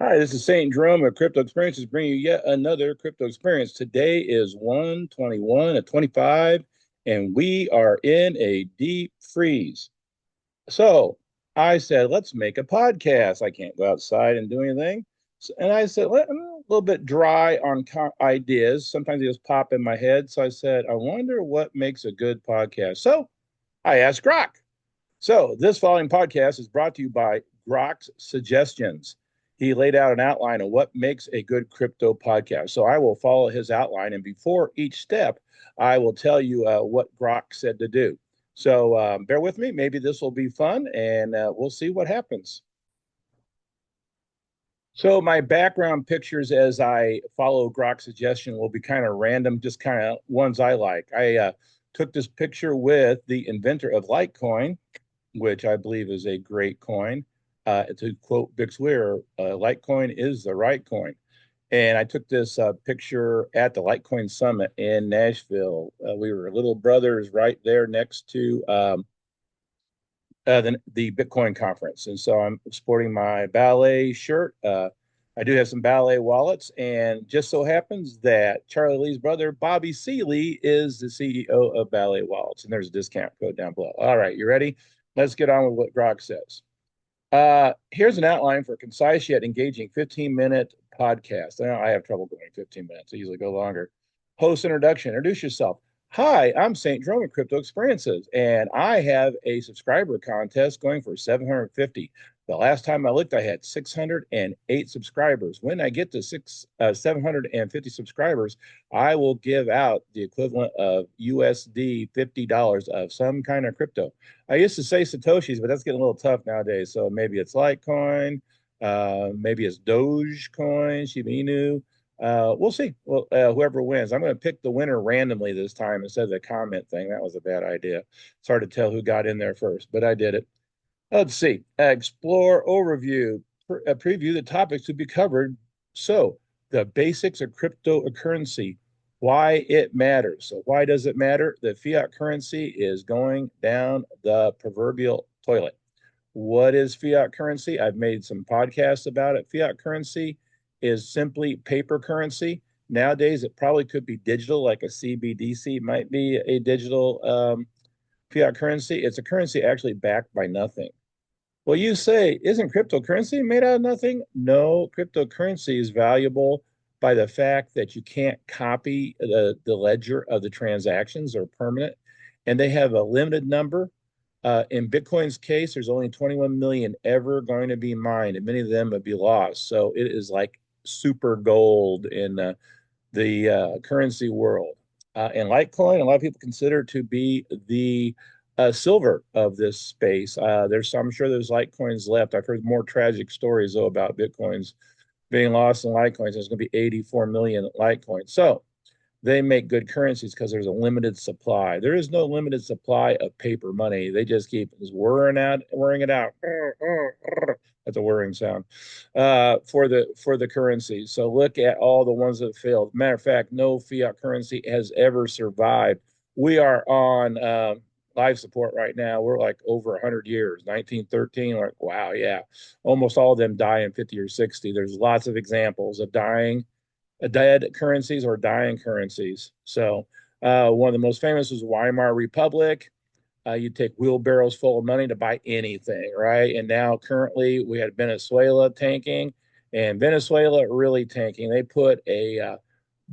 Hi, this is Saintjerome of Crypto Experiences bringing you yet another crypto experience. Today is 121 at 25, and we are in a deep freeze. So I said, let's make a podcast. I can't go outside and do anything. And I said, I'm a little bit dry on ideas. Sometimes they just pop in my head. So I said, I wonder what makes a good podcast. So I asked Grok. So, this following podcast is brought to you by Grok's Suggestions. He laid out an outline of what makes a good crypto podcast. So, I will follow his outline, and before each step, I will tell you what Grok said to do. So, bear with me. Maybe this will be fun, and we'll see what happens. So, my background pictures as I follow Grok's suggestion will be kind of random, just kind of ones I like. I took this picture with the inventor of Litecoin, which I believe is a great coin. To quote Bix Weir, Litecoin is the right coin. And I took this picture at the Litecoin Summit in Nashville. We were little brothers right there next to the Bitcoin conference. And so I'm sporting my ballet shirt. I do have some ballet wallets, and just so happens that Charlie Lee's brother, Bobby C. Lee, is the CEO of Ballet Wallets, and there's a discount code down below. All right, you ready? Let's get on with what Grok says. Here's an outline for a concise yet engaging 15-minute podcast. I have trouble going 15 minutes. I usually go longer. Host introduction. Introduce yourself. Hi, I'm Saintjerome of Crypto Experiences, and I have a subscriber contest going for 750. The last time I looked, I had 608 subscribers. When I get to 750 subscribers, I will give out the equivalent of USD $50 of some kind of crypto. I used to say Satoshis, but that's getting a little tough nowadays. So maybe it's Litecoin, maybe it's Dogecoin, Shiba Inu. We'll see. Well, whoever wins, I'm going to pick the winner randomly this time instead of the comment thing. That was a bad idea. It's hard to tell who got in there first, but I did it. Let's see. Explore overview, preview the topics to be covered. So, the basics of cryptocurrency, why it matters. So, why does it matter? The fiat currency is going down the proverbial toilet. What is fiat currency? I've made some podcasts about it. Fiat currency is simply paper currency. Nowadays, it probably could be digital, like a CBDC might be a digital fiat currency. It's a currency actually backed by nothing. Well, you say, isn't cryptocurrency made out of nothing? No, cryptocurrency is valuable by the fact that you can't copy the ledger of the transactions or permanent, and they have a limited number. In Bitcoin's case, there's only 21 million ever going to be mined, and many of them would be lost. So it is like super gold in the currency world. And Litecoin, a lot of people consider to be the silver of this space. I'm sure there's Litecoins left. I've heard more tragic stories though about Bitcoins being lost in Litecoins. There's going to be 84 million Litecoins. So they make good currencies because there's a limited supply. There is no limited supply of paper money. They just keep worrying it out. That's a whirring sound for the currency. So look at all the ones that failed. Matter of fact, no fiat currency has ever survived. We are on life support right now. We're like over 100 years, 1913. Like, wow, yeah. Almost all of them die in 50 or 60. There's lots of examples of dead currencies or dying currencies. So one of the most famous was Weimar Republic. You take wheelbarrows full of money to buy anything, right? And now currently we had Venezuela tanking, and Venezuela really tanking. They put a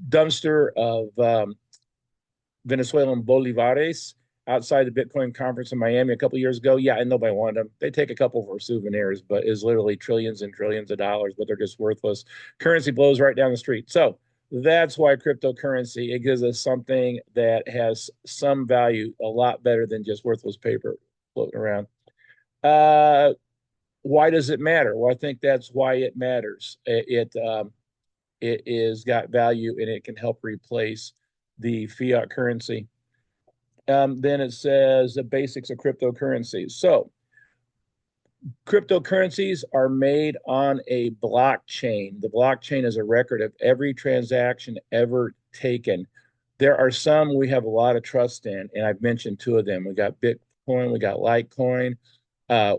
dumpster of Venezuelan bolivares outside the Bitcoin conference in Miami a couple years ago. Yeah, and nobody wanted them. They take a couple for souvenirs, but is literally trillions and trillions of dollars, but they're just worthless. Currency blows right down the street. So that's why cryptocurrency, it gives us something that has some value, a lot better than just worthless paper floating around. Uh, why does it matter? Well, I think that's why it matters. It is got value and it can help replace the fiat currency. Then it says the basics of cryptocurrencies. So cryptocurrencies are made on a blockchain. The blockchain is a record of every transaction ever taken. There are some we have a lot of trust in, and I've mentioned two of them. We got Bitcoin, we got Litecoin,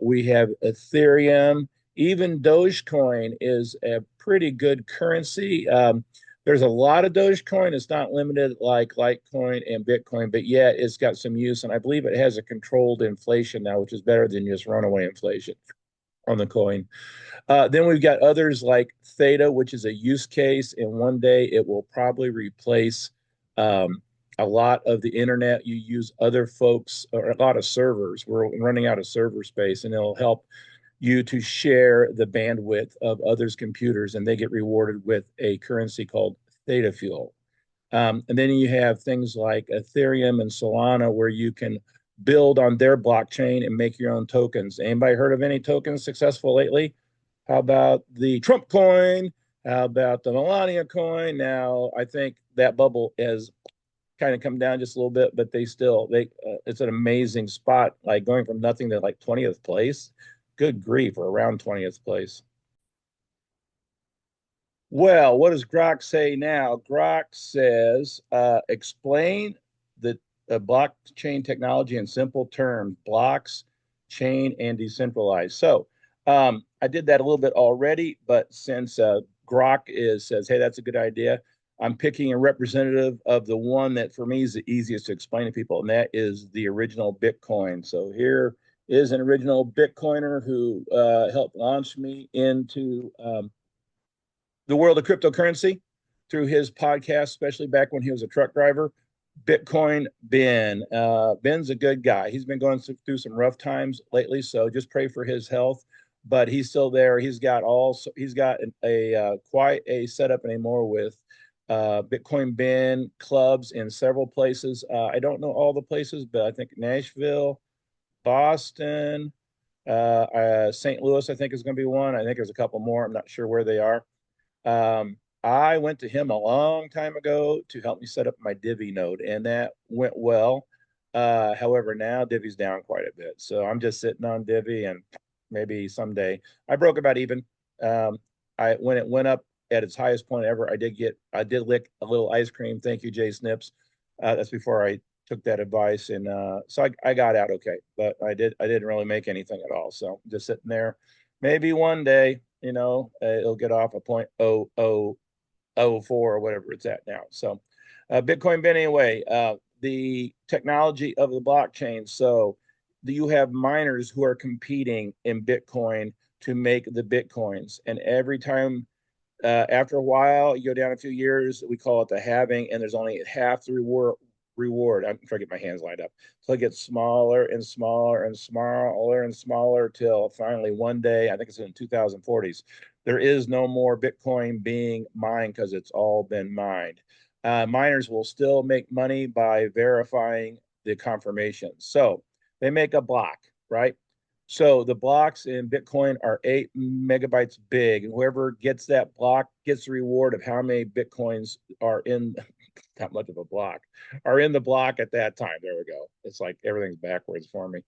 we have Ethereum, Even Dogecoin is a pretty good currency. There's a lot of Dogecoin. It's not limited like Litecoin and Bitcoin, but yet it's got some use. And I believe it has a controlled inflation now, which is better than just runaway inflation on the coin. Then we've got others like Theta, which is a use case, and one day it will probably replace a lot of the internet. You use other folks or a lot of servers. We're running out of server space, and it'll help you to share the bandwidth of others' computers, and they get rewarded with a currency called Theta Fuel. And then you have things like Ethereum and Solana, where you can build on their blockchain and make your own tokens. Anybody heard of any tokens successful lately? How about the Trump coin? How about the Melania coin? Now, I think that bubble has kind of come down just a little bit, but they it's an amazing spot, like going from nothing to like 20th place. Good grief, or around 20th place. Well, what does Grok say now? Grok says, explain the blockchain technology in simple terms: blocks, chain, and decentralized. So I did that a little bit already, but since Grok says, hey, that's a good idea, I'm picking a representative of the one that for me is the easiest to explain to people, and that is the original Bitcoin. So here is an original Bitcoiner who helped launch me into the world of cryptocurrency through his podcast, especially back when he was a truck driver. Bitcoin Ben. Ben's a good guy. He's been going through some rough times lately, so just pray for his health. But he's still there. He's got quite a setup anymore with Bitcoin Ben clubs in several places. I don't know all the places, but I think Nashville, Boston, St. Louis, I think is going to be one. I think there's a couple more. I'm not sure where they are. I went to him a long time ago to help me set up my Divi node, and that went well. However, now Divi's down quite a bit, so I'm just sitting on Divi, and maybe someday I broke about even. I when it went up at its highest point ever, I did lick a little ice cream. Thank you, Jay Snips. That's before I took that advice, and so I got out okay, but I didn't really make anything at all. So just sitting there. Maybe one day, it'll get off a point oh oh oh four or whatever it's at now. So Bitcoin, but anyway, the technology of the blockchain. So you have miners who are competing in Bitcoin to make the Bitcoins, and every time after a while, you go down a few years, we call it the halving, and there's only half the reward. I'm trying to get my hands lined up. So it gets smaller and smaller and smaller and smaller till finally one day, I think it's in the 2040s, there is no more Bitcoin being mined because it's all been mined. Miners will still make money by verifying the confirmation. So they make a block, right? So the blocks in Bitcoin are 8 megabytes big, and whoever gets that block gets the reward of how many Bitcoins are in that much of a block are in the block at that time. There we go. It's like everything's backwards for me.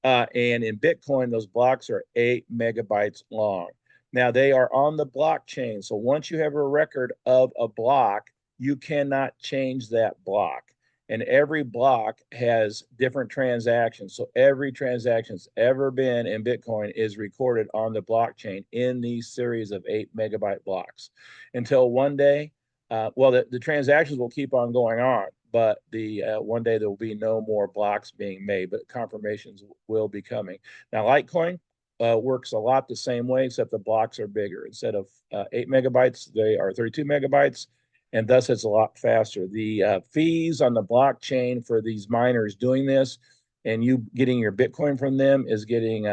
And in Bitcoin, those blocks are 8 megabytes long. Now they are on the blockchain. So once you have a record of a block, you cannot change that block. And every block has different transactions. So every transaction that's ever been in Bitcoin is recorded on the blockchain in these series of 8 megabyte blocks until one day, the transactions will keep on going on, but the one day there will be no more blocks being made, but confirmations will be coming. Now, Litecoin works a lot the same way, except the blocks are bigger. Instead of 8 megabytes, they are 32 megabytes, and thus it's a lot faster. The fees on the blockchain for these miners doing this and you getting your Bitcoin from them is getting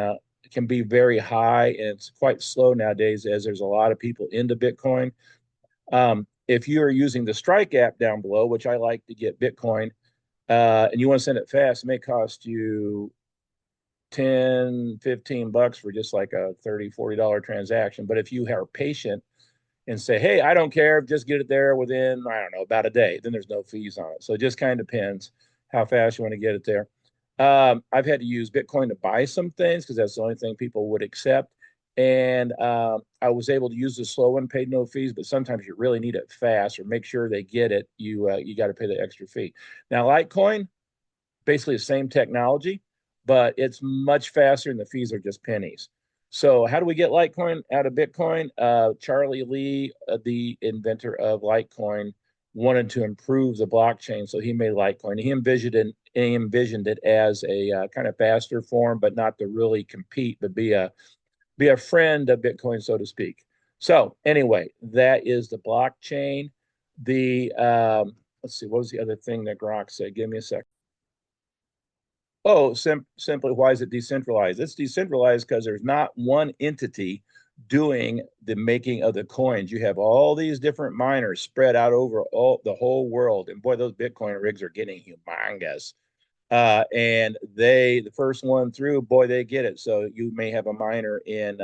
can be very high, and it's quite slow nowadays as there's a lot of people into Bitcoin. If you are using the Strike app down below, which I like to get Bitcoin, and you want to send it fast, it may cost you 10, $15 for just like a $30, $40 transaction. But if you are patient and say, hey, I don't care, just get it there within, I don't know, about a day, then there's no fees on it. So it just kind of depends how fast you want to get it there. I've had to use Bitcoin to buy some things because that's the only thing people would accept. And I was able to use the slow one, paid no fees, but sometimes you really need it fast or make sure they get it. You got to pay the extra fee. Now, Litecoin, basically the same technology, but it's much faster and the fees are just pennies. So how do we get Litecoin out of Bitcoin? Charlie Lee, the inventor of Litecoin, wanted to improve the blockchain, so he made Litecoin. He envisioned it as a kind of faster form, but not to really compete, but be a friend of Bitcoin, so to speak. So anyway, that is the blockchain. The let's see, what was the other thing that Grok said? Give me a second. Oh, simply, why is it decentralized? It's decentralized because there's not one entity doing the making of the coins. You have all these different miners spread out over all the whole world, and boy, those Bitcoin rigs are getting humongous. And the first one through, boy, they get it. So you may have a miner in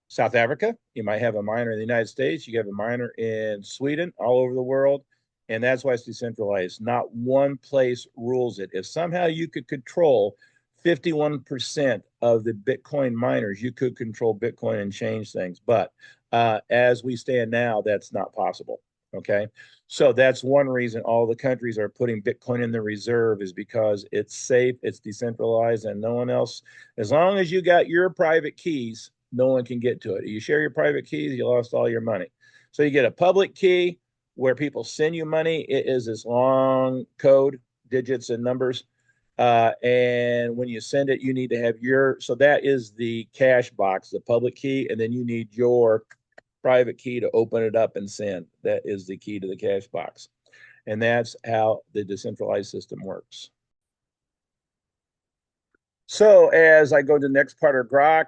South Africa. You might have a miner in the United States. You have a miner in Sweden, all over the world. And that's why it's decentralized. Not one place rules it. If somehow you could control 51% of the Bitcoin miners, you could control Bitcoin and change things. But as we stand now, that's not possible. Okay. So that's one reason all the countries are putting Bitcoin in the reserve is because it's safe, it's decentralized, and no one else, as long as you got your private keys, no one can get to it. You share your private keys, you lost all your money. So you get a public key where people send you money. It is this long code, digits and numbers. And when you send it, you need to have so that is the cash box, the public key. And then you need your private key to open it up and send. That is the key to the cash box. And that's how the decentralized system works. So as I go to the next part of Grok,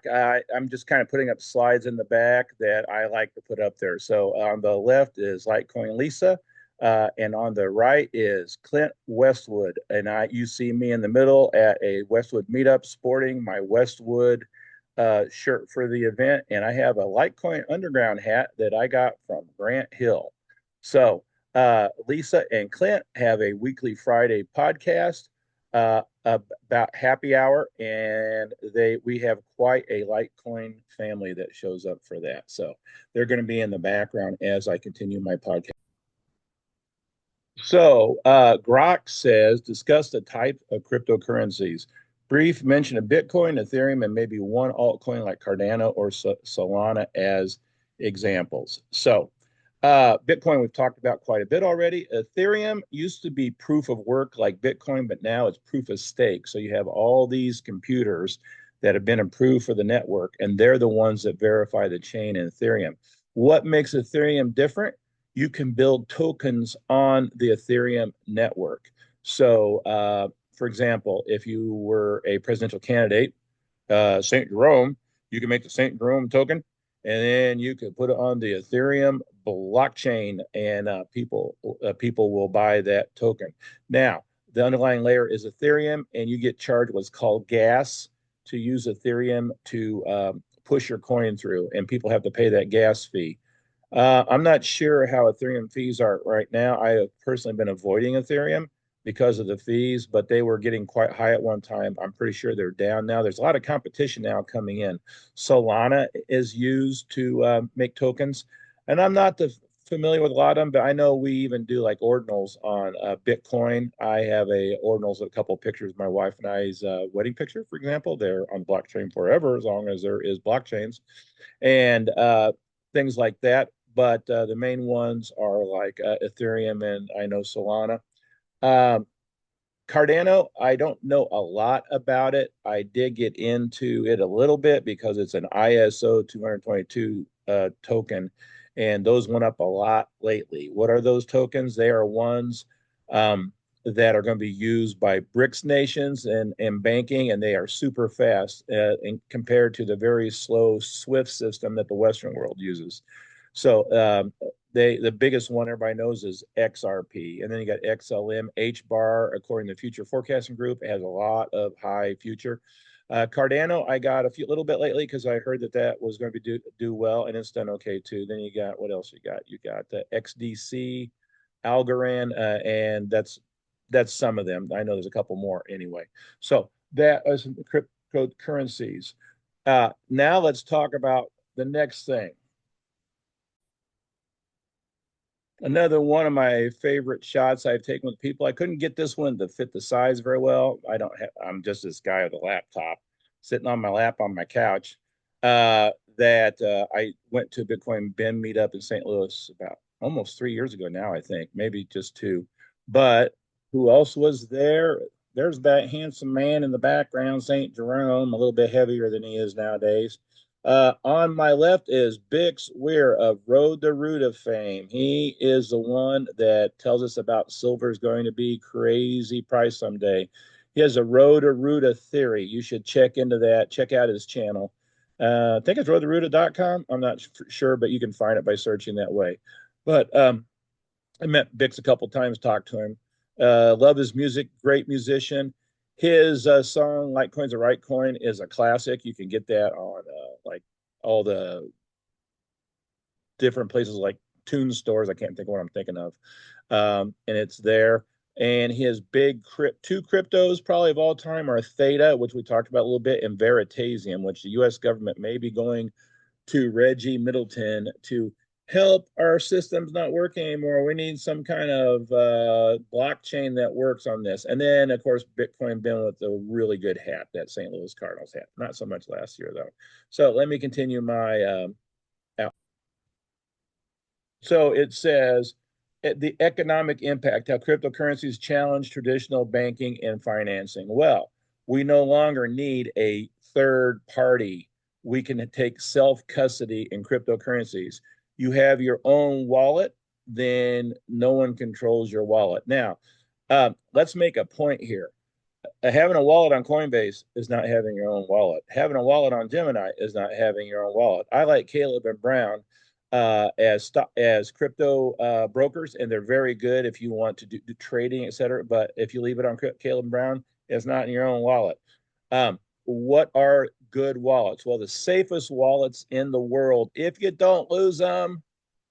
I'm just kind of putting up slides in the back that I like to put up there. So on the left is Litecoin Lisa, and on the right is Clint Westwood. And you see me in the middle at a Westwood meetup sporting my Westwood shirt for the event. And I have a Litecoin Underground hat that I got from Grant Hill. So Lisa and Clint have a weekly Friday podcast about happy hour, and we have quite a Litecoin family that shows up for that. So they're going to be in the background as I continue my podcast. So Grok says discuss the type of cryptocurrencies. Brief mention of Bitcoin, Ethereum, and maybe one altcoin like Cardano or Solana as examples. So Bitcoin, we've talked about quite a bit already. Ethereum used to be proof of work like Bitcoin, but now it's proof of stake. So you have all these computers that have been approved for the network, and they're the ones that verify the chain in Ethereum. What makes Ethereum different? You can build tokens on the Ethereum network. So, for example, if you were a presidential candidate, Saintjerome, you can make the Saintjerome token, and then you can put it on the Ethereum blockchain, and people will buy that token. Now, the underlying layer is Ethereum, and you get charged what's called gas to use Ethereum to push your coin through, and people have to pay that gas fee. I'm not sure how Ethereum fees are right now. I have personally been avoiding Ethereum because of the fees, but they were getting quite high at one time. I'm pretty sure they're down now. There's a lot of competition now coming in. Solana is used to make tokens, and I'm not familiar with a lot of them, but I know we even do like ordinals on Bitcoin. I have a ordinals with a couple of pictures of my wife and I's wedding picture, for example. They're on blockchain forever as long as there is blockchains, and things like that. But the main ones are like Ethereum and I know Solana. Um, Cardano, I don't know a lot about it. I did get into it a little bit because it's an ISO 222 token, and those went up a lot lately. What are those tokens? They are ones that are going to be used by BRICS nations and banking, and they are super fast compared to the very slow SWIFT system that the Western world uses. So the biggest one everybody knows is XRP, and then you got XLM, HBAR. According to the Future Forecasting Group, it has a lot of high future. Cardano, I got little bit lately because I heard that was going to do well, and it's done okay too. Then you got what else you got? You got the XDC, Algorand, and that's some of them. I know there's a couple more anyway. So that is cryptocurrencies. Now let's talk about the next thing. Another one of my favorite shots I've taken with people. I couldn't get this one to fit the size very well. I'm just this guy with a laptop sitting on my lap on my couch. that I went to a Bitcoin Ben meetup in St. Louis about almost 3 years ago now, I think, maybe just two. But who else was there? There's that handsome man in the background, Saintjerome, a little bit heavier than he is nowadays. On my left is Bix Weir of Road to Ruta fame. He is the one that tells us about silver is going to be crazy price someday. He has a Road to Ruta theory. You should check into that. Check out his channel. I think it's roadtoruta.com. I'm not sure, but you can find it by searching that way. But I met Bix a couple times, talked to him. Love his music, great musician. His song "Litecoin's a Right Coin" is a classic. You can get that on like all the different places, like tune stores. I can't think of what I'm thinking of, and it's there. And his big two cryptos, probably of all time, are Theta, which we talked about a little bit, and Veritasium, which the U.S. government may be going to Reggie Middleton to help our systems not work anymore. We need some kind of blockchain that works on this. And then, of course, Bitcoin been with a really good hat, that St. Louis Cardinals hat. Not so much last year, though. So let me continue my out. So it says the economic impact, how cryptocurrencies challenge traditional banking and financing. Well, we no longer need a third party. We can take self custody in cryptocurrencies. You have your own wallet, then no one controls your wallet. Now, let's make a point here. Having a wallet on Coinbase is not having your own wallet. Having a wallet on Gemini is not having your own wallet. I like Caleb and Brown as crypto brokers, and they're very good if you want to do trading, etc. But if you leave it on Caleb and Brown, it's not in your own wallet. What are good wallets? Well, the safest wallets in the world, if you don't lose them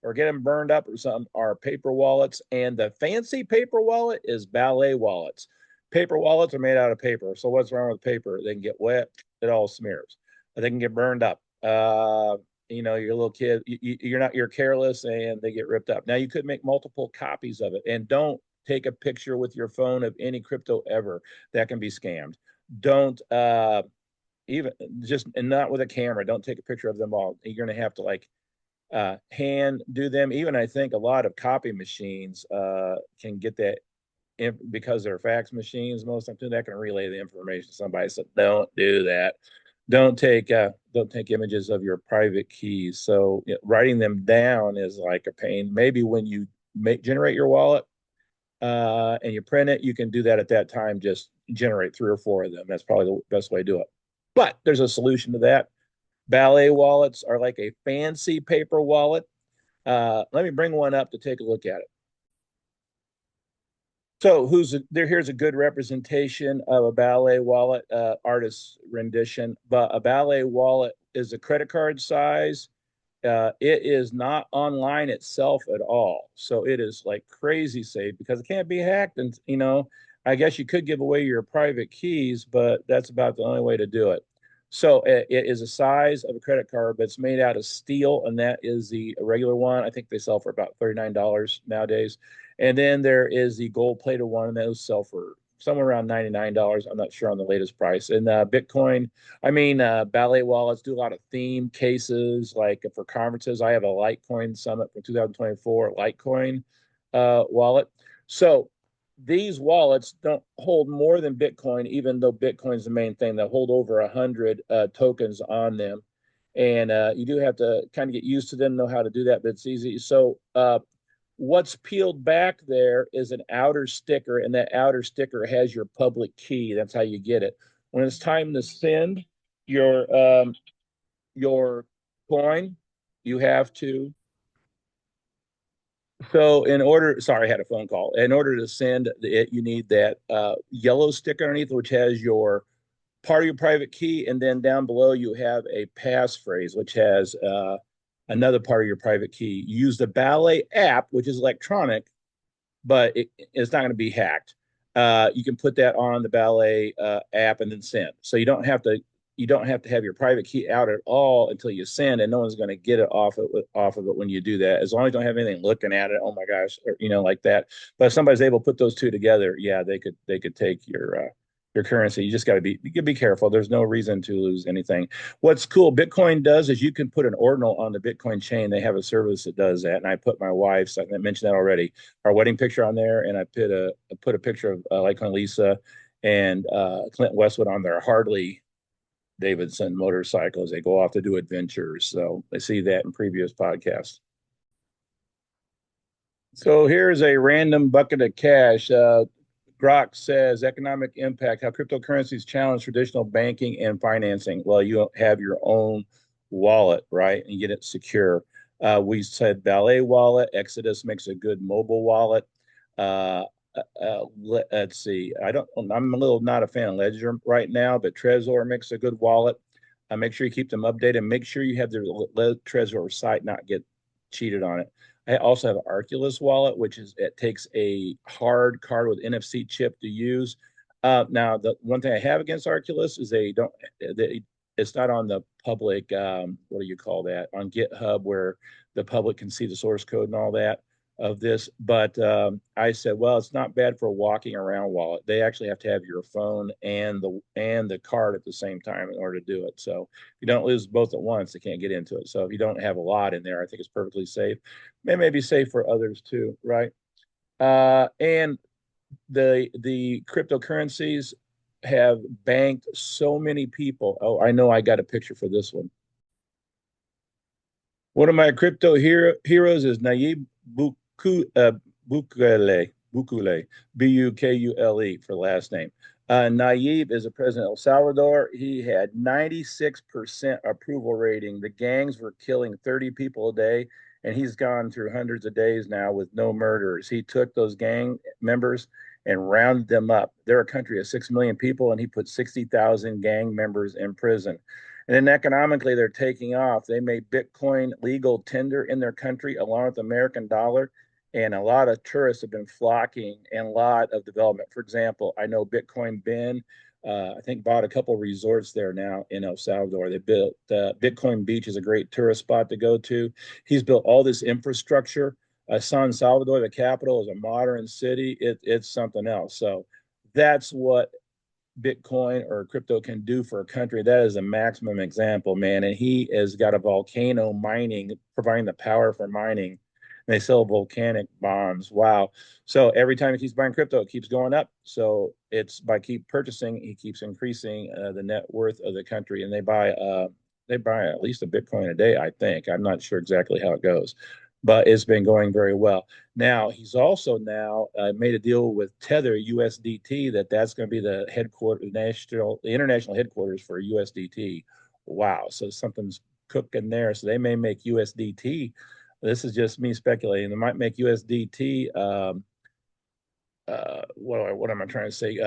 or get them burned up or something, are paper wallets. And the fancy paper wallet is Ballet wallets. Paper wallets are made out of paper. So what's wrong with paper? They can get wet, it all smears. They can get burned up. You're a little kid, you're careless and they get ripped up. Now you could make multiple copies of it, and don't take a picture with your phone of any crypto ever. That can be scammed. Don't even just and not with a camera. Don't take a picture of them all. You're going to have to like hand do them. Even I think a lot of copy machines can get that because they're fax machines. Most of the time that can relay the information to somebody. So don't do that. Don't take images of your private keys. So writing them down is like a pain. Maybe when you generate your wallet and you print it, you can do that at that time. Just generate three or four of them. That's probably the best way to do it. But there's a solution to that. Ballet wallets are like a fancy paper wallet. Let me bring one up to take a look at it. So here's a good representation of a Ballet wallet artist's rendition. But a Ballet wallet is a credit card size. It is not online itself at all. So it is like crazy safe because it can't be hacked. And, I guess you could give away your private keys, but that's about the only way to do it. So it is a size of a credit card, but it's made out of steel, and that is the regular one. I think they sell for about $39 nowadays. And then there is the gold plated one, and those sell for somewhere around $99. I'm not sure on the latest price. And Bitcoin, Ballet wallets do a lot of theme cases, like for conferences. I have a Litecoin Summit from 2024 Litecoin wallet. So these wallets don't hold more than Bitcoin, even though Bitcoin's the main thing. They hold over 100 tokens on them. And you do have to kind of get used to them, know how to do that, but it's easy. So what's peeled back there is an outer sticker, and that outer sticker has your public key. That's how you get it. When it's time to send your coin, you have to. So sorry, I had a phone call. In order to send it, you need that yellow sticker underneath, which has your part of your private key, and then down below you have a passphrase, which has another part of your private key. You use the Ballet app, which is electronic, but it's not going to be hacked. You can put that on the Ballet app and then send. So you don't have to have your private key out at all until you send, and no one's going to get it off of it when you do that. As long as you don't have anything looking at it, oh my gosh, or, like that. But if somebody's able to put those two together, yeah, they could take your currency. You just got to be, you can be careful. There's no reason to lose anything. What's cool, Bitcoin does is you can put an ordinal on the Bitcoin chain. They have a service that does that. And I put my wife's, I mentioned that already, our wedding picture on there. And I put a picture of like on Lisa and Clint Westwood on their Harley Davidson motorcycles. They go off to do adventures. So I see that in previous podcasts. So here's a random bucket of cash. Grok says economic impact, how cryptocurrencies challenge traditional banking and financing. Well, you have your own wallet, right? And get it secure. We said Ballet Wallet. Exodus makes a good mobile wallet. Uh, let's see. I'm a little not a fan of Ledger right now, but Trezor makes a good wallet. Make sure you keep them updated. Make sure you have their Trezor site not get cheated on it. I also have an Arculus wallet, which is it takes a hard card with NFC chip to use. Now, the one thing I have against Arculus is it's not on the public. What do you call that? On GitHub, where the public can see the source code and all that of this. But I said, well, it's not bad for a walking around wallet. They actually have to have your phone and the card at the same time in order to do it. So if you don't lose both at once, they can't get into it. So if you don't have a lot in there, I think it's perfectly safe. It may be safe for others too, right? And the cryptocurrencies have banked so many people. Oh, I know I got a picture for this one. One of my heroes is Nayib Bukele, Bukule for last name. Nayib is the president of El Salvador. He had 96% approval rating. The gangs were killing 30 people a day, and he's gone through hundreds of days now with no murders. He took those gang members and rounded them up. They're a country of 6 million people, and he put 60,000 gang members in prison. And then economically, they're taking off. They made Bitcoin legal tender in their country along with the American dollar. And a lot of tourists have been flocking and a lot of development. For example, I know Bitcoin Ben, I think, bought a couple of resorts there now in El Salvador. They built Bitcoin Beach is a great tourist spot to go to. He's built all this infrastructure. San Salvador, the capital, is a modern city. It's something else. So that's what Bitcoin or crypto can do for a country. That is a maximum example, man. And he has got a volcano mining, providing the power for mining. And they sell volcanic bonds. Wow. So every time he keeps buying crypto, it keeps going up. So it's by keep purchasing, he keeps increasing the net worth of the country. And they buy at least a Bitcoin a day, I think. I'm not sure exactly how it goes, but it's been going very well. Now he's also now made a deal with Tether USDT that's going to be the international headquarters for USDT. Wow, so something's cooking there. So they may make USDT. This is just me speculating. They might make USDT. What am I trying to say?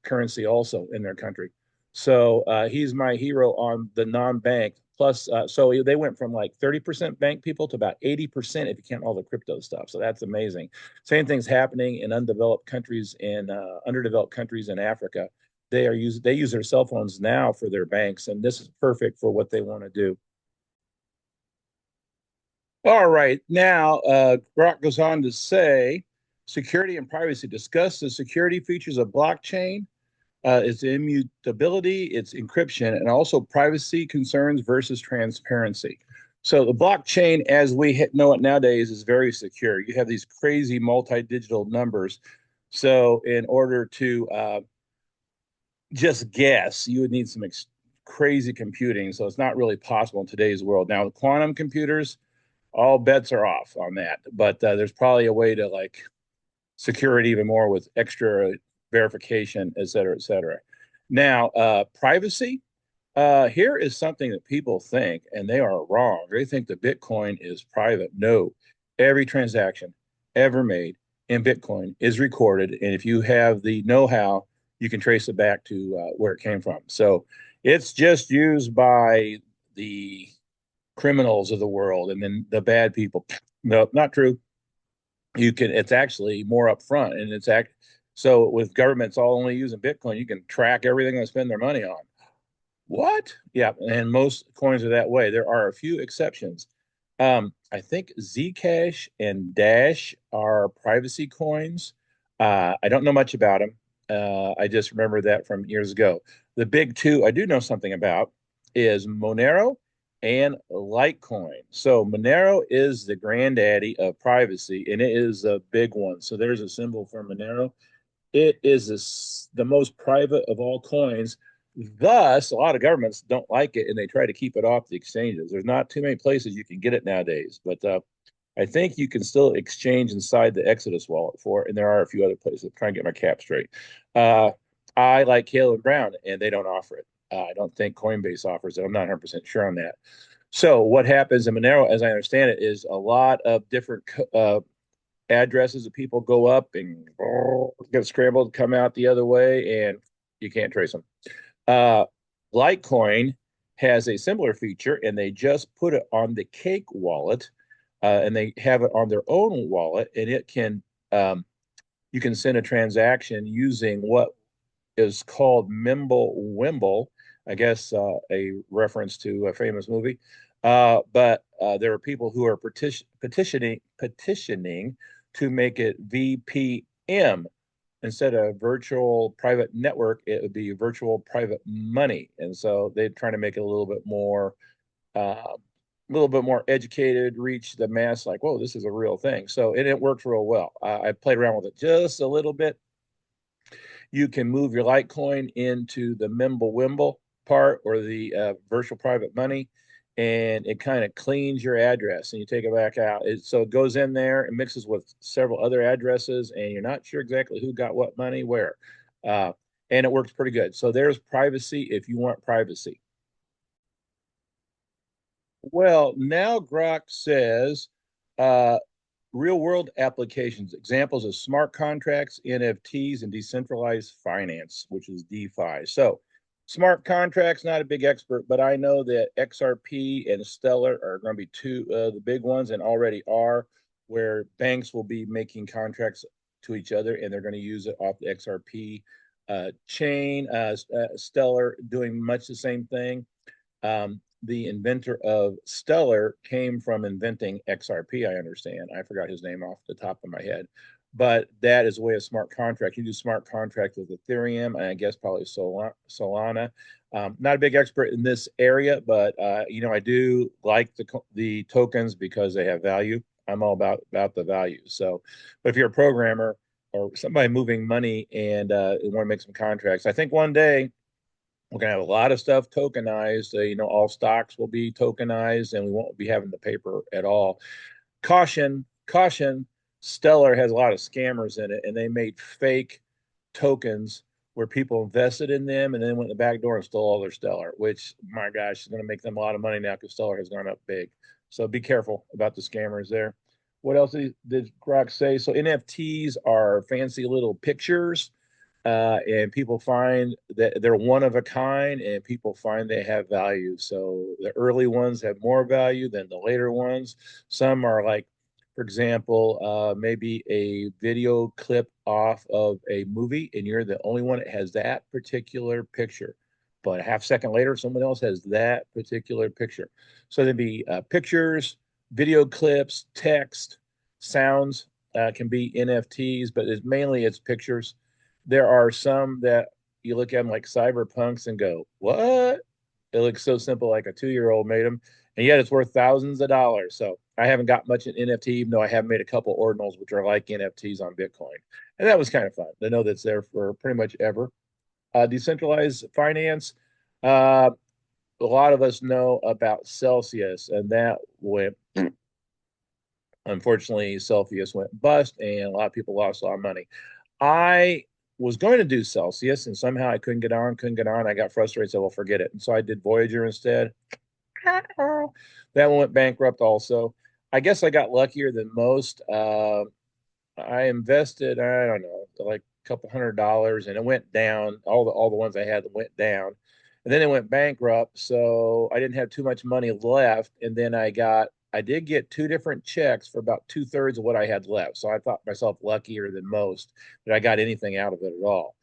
Currency also in their country. So he's my hero on the non-bank. Plus, so they went from like 30% bank people to about 80% if you count all the crypto stuff. So that's amazing. Same thing's happening in undeveloped countries and underdeveloped countries in Africa. They use their cell phones now for their banks, and this is perfect for what they want to do. All right. Now, Grok goes on to say security and privacy. Discuss the security features of blockchain, its immutability, its encryption, and also privacy concerns versus transparency. So, the blockchain, as we know it nowadays, is very secure. You have these crazy multi digital numbers. So, in order to just guess, you would need some crazy computing. So, it's not really possible in today's world. Now, the quantum computers, all bets are off on that. But there's probably a way to like secure it even more with extra verification, et cetera, et cetera. Now, privacy. Here is something that people think, and they are wrong. They think that Bitcoin is private. No, every transaction ever made in Bitcoin is recorded, and if you have the know-how, you can trace it back to where it came from. So it's just used by the criminals of the world and then the bad people. No, not true. You can, it's actually more upfront and so with governments all only using Bitcoin, you can track everything they spend their money on. What? Yeah, and most coins are that way. There are a few exceptions. I think Zcash and Dash are privacy coins. I don't know much about them. I just remember that from years ago. The big two I do know something about is Monero and Litecoin. So Monero is the granddaddy of privacy, and it is a big one. So there's a symbol for Monero. It is the most private of all coins. Thus, a lot of governments don't like it, and they try to keep it off the exchanges. There's not too many places you can get it nowadays, but I think you can still exchange inside the Exodus wallet for it, and there are a few other places. I'm trying to get my cap straight. Uh, I like Halo and Brown, and they don't offer it. I don't think Coinbase offers it. I'm not 100% sure on that. So what happens in Monero, as I understand it, is a lot of different addresses that people go up and get scrambled, come out the other way, and you can't trace them. Uh, Litecoin has a similar feature, and they just put it on the Cake wallet, and they have it on their own wallet, and it can you can send a transaction using what is called Mimble Wimble, I guess a reference to a famous movie. But there are people who are petitioning to make it VPM instead of virtual private network. It would be virtual private money, and so they're trying to make it a little bit more educated, reach the mass. Like, whoa, this is a real thing. So it works real well. I played around with it just a little bit. You can move your Litecoin into the Mimblewimble part or the virtual private money, and it kind of cleans your address and you take it back out. So it goes in there and mixes with several other addresses, and you're not sure exactly who got what money where. Uh, and it works pretty good. So there's privacy if you want privacy. Well, now Grok says uh, real world applications, examples of smart contracts, NFTs, and decentralized finance, which is DeFi. So, smart contracts, not a big expert, but I know that XRP and Stellar are going to be two of the big ones and already are, where banks will be making contracts to each other and they're going to use it off the XRP chain. Stellar doing much the same thing. The inventor of Stellar came from inventing XRP, I understand. I forgot his name off the top of my head. But that is a way of smart contract. You do smart contract with Ethereum, and I guess probably Solana. Not a big expert in this area, but I do like the tokens because they have value. I'm all about the value. So, but if you're a programmer or somebody moving money and you want to make some contracts, I think one day we're going to have a lot of stuff tokenized. All stocks will be tokenized and we won't be having the paper at all. Caution, caution. Stellar has a lot of scammers in it, and they made fake tokens where people invested in them and then went in the back door and stole all their Stellar, which, my gosh, is going to make them a lot of money now because Stellar has gone up big. So be careful about the scammers there. What else did Grok say? So NFTs are fancy little pictures, and people find that they're one of a kind, and people find they have value. So the early ones have more value than the later ones. Some are like, for example, maybe a video clip off of a movie, and you're the only one that has that particular picture. But a half second later, someone else has that particular picture. So there'd be pictures, video clips, text, sounds can be NFTs, but it's pictures. There are some that you look at them like cyberpunks and go, what? It looks so simple, like a 2-year-old made them, and yet it's worth thousands of dollars. So I haven't got much in NFT, even though I have made a couple ordinals, which are like NFTs on Bitcoin. And that was kind of fun to know that's there for pretty much ever. Decentralized finance. Uh, a lot of us know about Celsius, and that went, unfortunately, Celsius went bust, and a lot of people lost a lot of money. I was going to do Celsius, and somehow I couldn't get on. I got frustrated, so well, forget it. And so I did Voyager instead. That one went bankrupt also. I guess I got luckier than most. I invested, I don't know, like a couple $100, and it went down. All the ones I had went down, and then it went bankrupt. So I didn't have too much money left, and then I did get two different checks for about 2/3 of what I had left. So I thought myself luckier than most that I got anything out of it at all.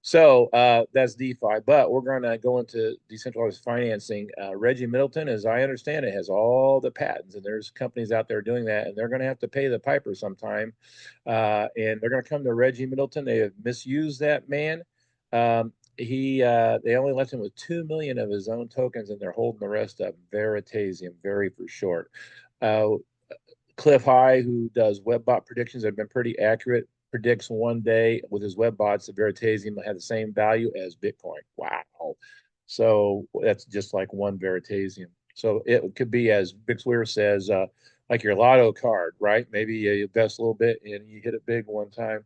So that's DeFi, but we're going to go into decentralized financing. Reggie Middleton, as I understand it, has all the patents, and there's companies out there doing that, and they're going to have to pay the piper sometime. And they're going to come to Reggie Middleton. They have misused that man. They only left him with 2 million of his own tokens, and they're holding the rest up. Veritasium, very for short. Uh, Cliff High, who does web bot predictions, have been pretty accurate. Predicts one day with his web bots that Veritasium will have the same value as Bitcoin. Wow. So that's just like one Veritasium. So it could be, as Bixweir says, like your lotto card, right? Maybe you invest a little bit and you hit it big one time.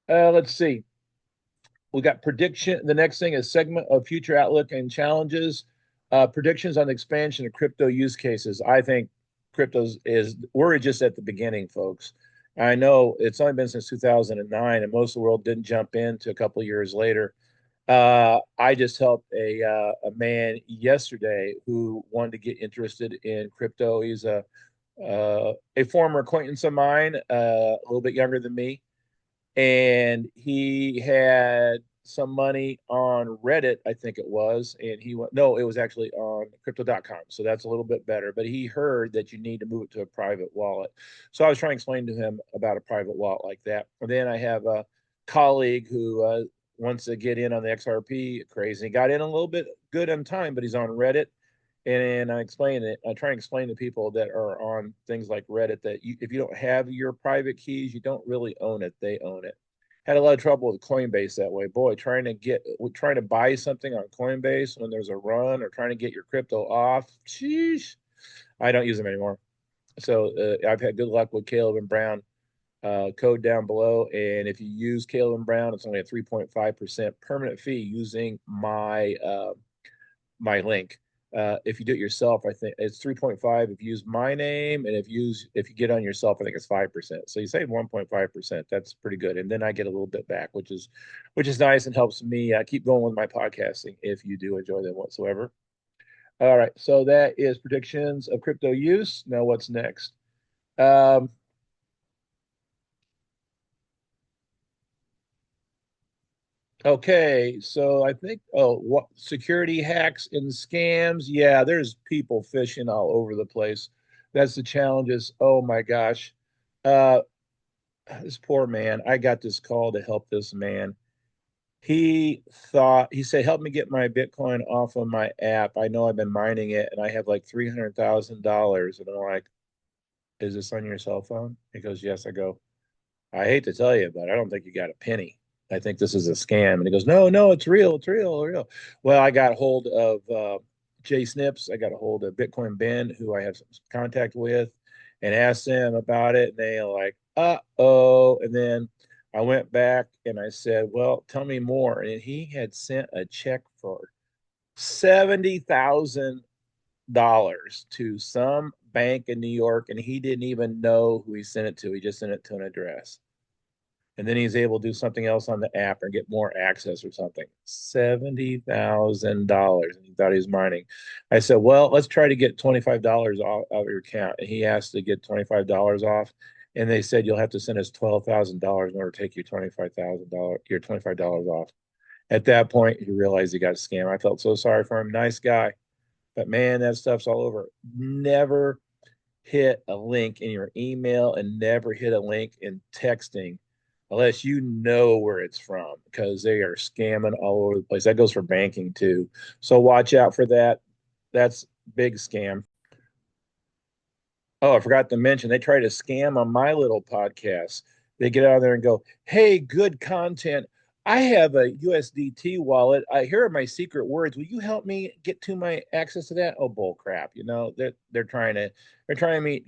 Let's see. We got prediction. The next thing is segment of future outlook and challenges. Predictions on the expansion of crypto use cases. I think we're just at the beginning, folks. I know it's only been since 2009, and most of the world didn't jump into a couple of years later. I just helped a man yesterday who wanted to get interested in crypto. He's a former acquaintance of mine, a little bit younger than me, and he had some money on Reddit, I think it was, and he went, no, it was actually on crypto.com. So that's a little bit better. But he heard that you need to move it to a private wallet. So I was trying to explain to him about a private wallet like that. And then I have a colleague who wants to get in on the XRP craze. And he got in a little bit good on time, but he's on Reddit. And I explain it. I try and explain to people that are on things like Reddit that if you don't have your private keys, you don't really own it. They own it. Had a lot of trouble with Coinbase that way. Boy, trying to buy something on Coinbase when there's a run or trying to get your crypto off. Sheesh, I don't use them anymore. So I've had good luck with Caleb and Brown. Code down below, and if you use Caleb and Brown, it's only a 3.5% permanent fee using my link. If you do it yourself, I think it's 3.5 if you use my name, and if you get on yourself, I think it's 5%. So you save 1.5%. That's pretty good. And then I get a little bit back, which is nice and helps me keep going with my podcasting if you do enjoy them whatsoever. All right, so that is predictions of crypto use. Now what's next? Um, Okay, so I think, what security hacks and scams? Yeah, there's people fishing all over the place. That's the challenges. Oh my gosh. Uh, this poor man, I got this call to help this man. He said, help me get my Bitcoin off of my app. I know I've been mining it and I have like $300,000. And I'm like, is this on your cell phone? He goes, yes. I go, I hate to tell you, but I don't think you got a penny. I think this is a scam. And he goes, no, no, it's real. It's real, real. Well, I got hold of Jay Snips. I got a hold of Bitcoin Ben, who I have some contact with, and asked them about it. And they are like, uh-oh. And then I went back and I said, well, tell me more. And he had sent a check for $70,000 to some bank in New York, and he didn't even know who he sent it to. He just sent it to an address, and then he's able to do something else on the app or get more access or something. $70,000, and he thought he was mining. I said, "Well, let's try to get $25 off of your account." And he asked to get $25 off, and they said you'll have to send us $12,000 in order to take your $25 off. At that point, he realized he got scammed. I felt so sorry for him. Nice guy, but man, that stuff's all over. Never hit a link in your email and never hit a link in texting unless you know where it's from, because they are scamming all over the place. That goes for banking too. So watch out for that. That's big scam. Oh, I forgot to mention they try to scam on my little podcast. They get out there and go, "Hey, good content. I have a USDT wallet. Here are my secret words. Will you help me get to my access to that?" Oh, bull crap! They're trying to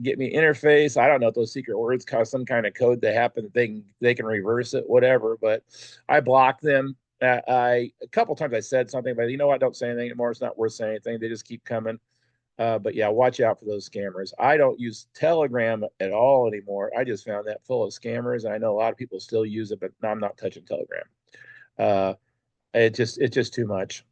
get me interface. I don't know if those secret words cause some kind of code to happen that they can reverse it, whatever. But I blocked them. A couple times I said something, but you know what? Don't say anything anymore. It's not worth saying anything. They just keep coming. But yeah, watch out for those scammers. I don't use Telegram at all anymore. I just found that full of scammers. And I know a lot of people still use it, but I'm not touching Telegram. Uh, it's just too much.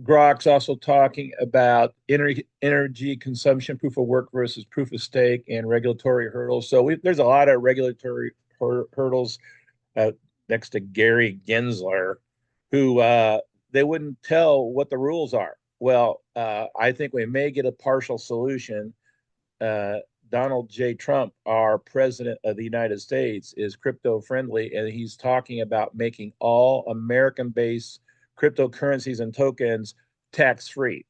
Grok's also talking about energy consumption, proof of work versus proof of stake, and regulatory hurdles. So there's a lot of regulatory hurdles. uh, next to Gary Gensler, who they wouldn't tell what the rules are. Well, I think we may get a partial solution. uh, Donald J. Trump, our president of the United States, is crypto friendly, and he's talking about making all American based cryptocurrencies and tokens tax free.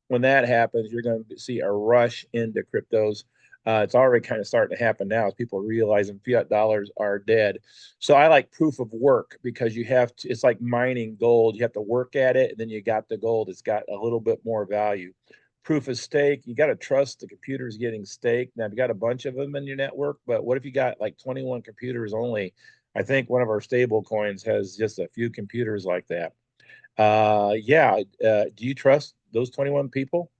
When that happens, you're going to see a rush into cryptos. It's already kind of starting to happen now as people realizing fiat dollars are dead. So I like proof of work because you have to, it's like mining gold. You have to work at it, and then you got the gold. It's got a little bit more value. Proof of stake, you got to trust the computers getting staked. Now, if you got a bunch of them in your network, but what if you got like 21 computers only? I think one of our stable coins has just a few computers like that. Yeah. Do you trust those 21 people?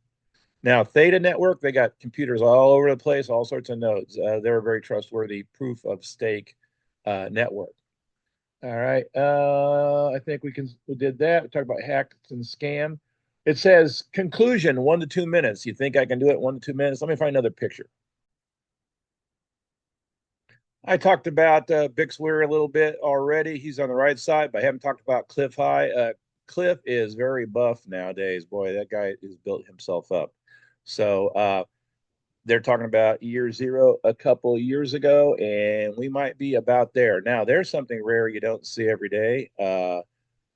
Now, Theta Network, they got computers all over the place, all sorts of nodes. They're a very trustworthy proof of stake network. All right. I think we did that. We talked about hacks and scam. It says conclusion 1 to 2 minutes. You think I can do it 1 to 2 minutes? Let me find another picture. I talked about Bixweir a little bit already. He's on the right side, but I haven't talked about Cliff High. Cliff is very buff nowadays. Boy, that guy has built himself up. So they're talking about year zero a couple years ago, and we might be about there. Now, there's something rare you don't see every day.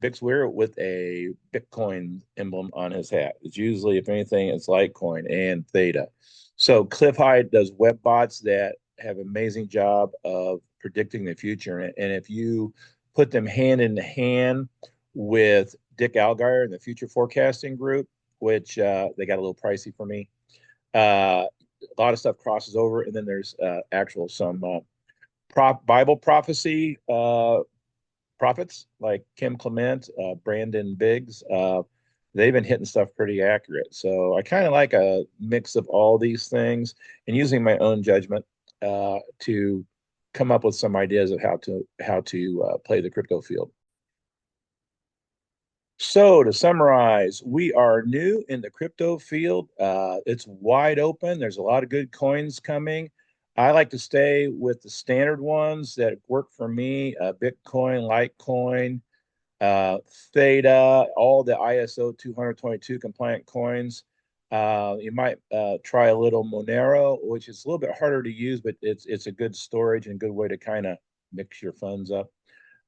Bixweir with a Bitcoin emblem on his hat. It's usually, if anything, it's Litecoin and Theta. So Cliff Hyde does web bots that have an amazing job of predicting the future. And if you put them hand in hand with Dick Algeier in the future forecasting group, which they got a little pricey for me, a lot of stuff crosses over. And then there's actual some Bible prophecy prophets like Kim Clement, Brandon Biggs. They've been hitting stuff pretty accurate. So I kind of like a mix of all these things and using my own judgment to come up with some ideas of how to play the crypto field. So to summarize, we are new in the crypto field. It's wide open. There's a lot of good coins coming. I like to stay with the standard ones that work for me: Bitcoin, Litecoin, Theta, all the ISO 222 compliant coins. You might try a little Monero, which is a little bit harder to use, but it's a good storage and good way to kind of mix your funds up.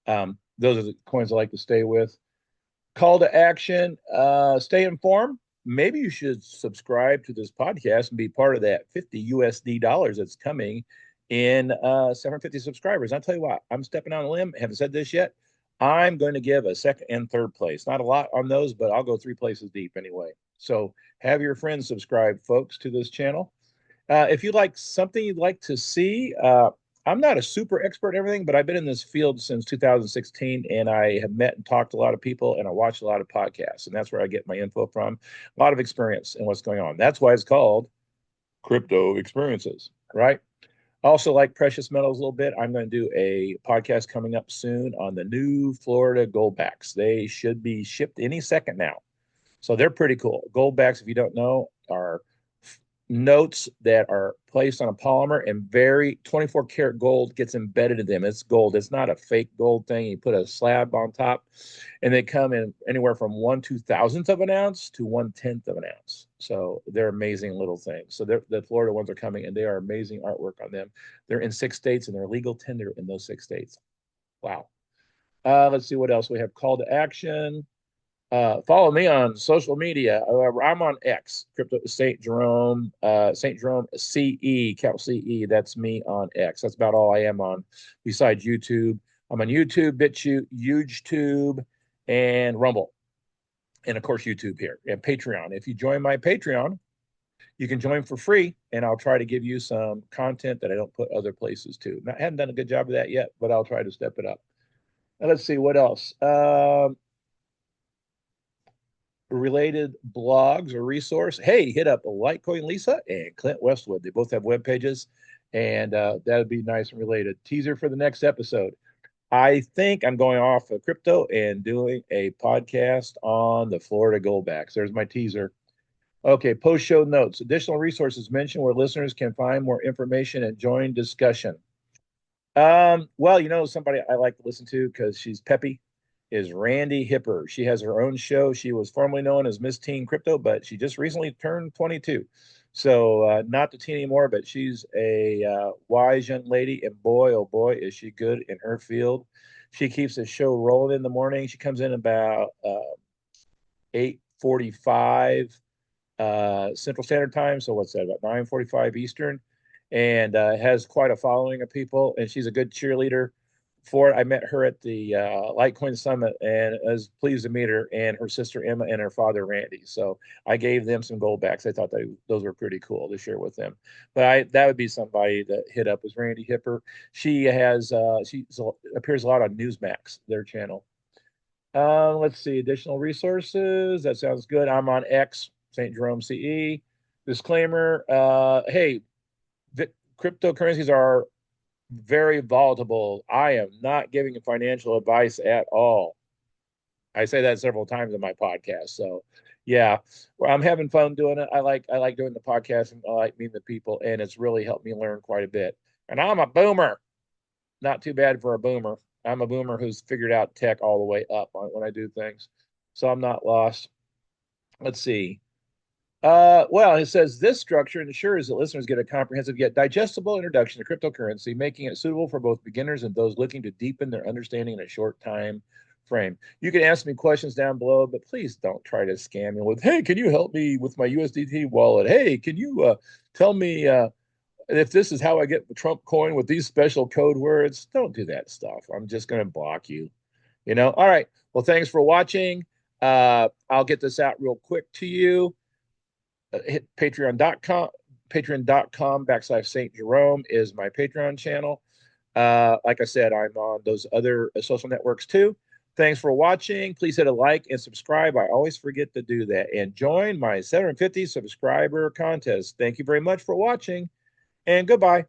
Those are the coins I like to stay with. Call to action: stay informed. Maybe you should subscribe to this podcast and be part of that 50 USD dollars that's coming in 750 subscribers. I'll tell you what, I'm stepping on a limb. Haven't said this yet. I'm going to give a second and third place. Not a lot on those, but I'll go 3 places deep anyway. So have your friends subscribe, folks, to this channel. If you like something you'd like to see, I'm not a super expert in everything, but I've been in this field since 2016, and I have met and talked to a lot of people, and I watch a lot of podcasts, and that's where I get my info from. A lot of experience in what's going on. That's why it's called Crypto Experiences, right? Also, like precious metals a little bit, I'm going to do a podcast coming up soon on the new Florida goldbacks. They should be shipped any second now. So they're pretty cool. Goldbacks, if you don't know, are notes that are placed on a polymer, and very 24 karat gold gets embedded in them. It's gold. It's not a fake gold thing. You put a slab on top, and they come in anywhere from 1/2000th of an ounce to 1/10th of an ounce. So they're amazing little things. So the Florida ones are coming, and they are amazing artwork on them. They're in 6 states, and they're legal tender in those 6 states. Wow. Let's see what else we have. Call to action. Follow me on social media. I'm on X, Crypto Saintjerome, Saintjerome CE, capital CE. That's me on X. That's about all I am on besides YouTube. I'm on YouTube, BitChute, HugeTube, and Rumble. And of course, YouTube here and Patreon. If you join my Patreon, you can join for free, and I'll try to give you some content that I don't put other places to. I haven't done a good job of that yet, but I'll try to step it up. Now, let's see what else. Related blogs or resource, hey, hit up Litecoin Lisa and Clint Westwood. They both have web pages, and that'd be nice and related. Teaser for the next episode. I think I'm going off of crypto and doing a podcast on the Florida goldbacks. There's my teaser. Okay, post show notes. Additional resources mentioned where listeners can find more information and join discussion. Well, somebody I like to listen to because she's peppy is Randy Hipper. She has her own show. She was formerly known as Miss Teen Crypto, but she just recently turned 22. So not the teen anymore, but she's a wise young lady, and boy, oh boy, is she good in her field. She keeps the show rolling in the morning. She comes in about 8:45 Central Standard Time. So what's that, about 9:45 Eastern, and has quite a following of people. And she's a good cheerleader for it. I met her at the Litecoin Summit, and I was pleased to meet her and her sister Emma and her father Randy. So I gave them some goldbacks. I thought those were pretty cool to share with them. But that would be somebody to hit up is Randy Hipper. She appears a lot on Newsmax, their channel. Let's see, additional resources. That sounds good. I'm on X, Saintjerome CE. Disclaimer, hey, cryptocurrencies are very volatile. I am not giving financial advice at all. I say that several times in my podcast. So yeah, well, I'm having fun doing it. I like doing the podcast and I like meeting the people, and it's really helped me learn quite a bit. And I'm a boomer, not too bad for a boomer. I'm a boomer who's figured out tech all the way up when I do things. So I'm not lost. Let's see. Well, it says this structure ensures that listeners get a comprehensive yet digestible introduction to cryptocurrency, making it suitable for both beginners and those looking to deepen their understanding in a short time frame. You can ask me questions down below, but please don't try to scam me with, hey, can you help me with my USDT wallet? Hey, can you tell me if this is how I get the Trump coin with these special code words? Don't do that stuff. I'm just going to block you. All right. Well, thanks for watching. I'll get this out real quick to you. Hit patreon.com Saint Jerome is my Patreon channel. Like I said, I'm on those other social networks too. Thanks for watching. Please hit a like and subscribe. I always forget to do that. And join my 750 subscriber contest. Thank you very much for watching, and goodbye.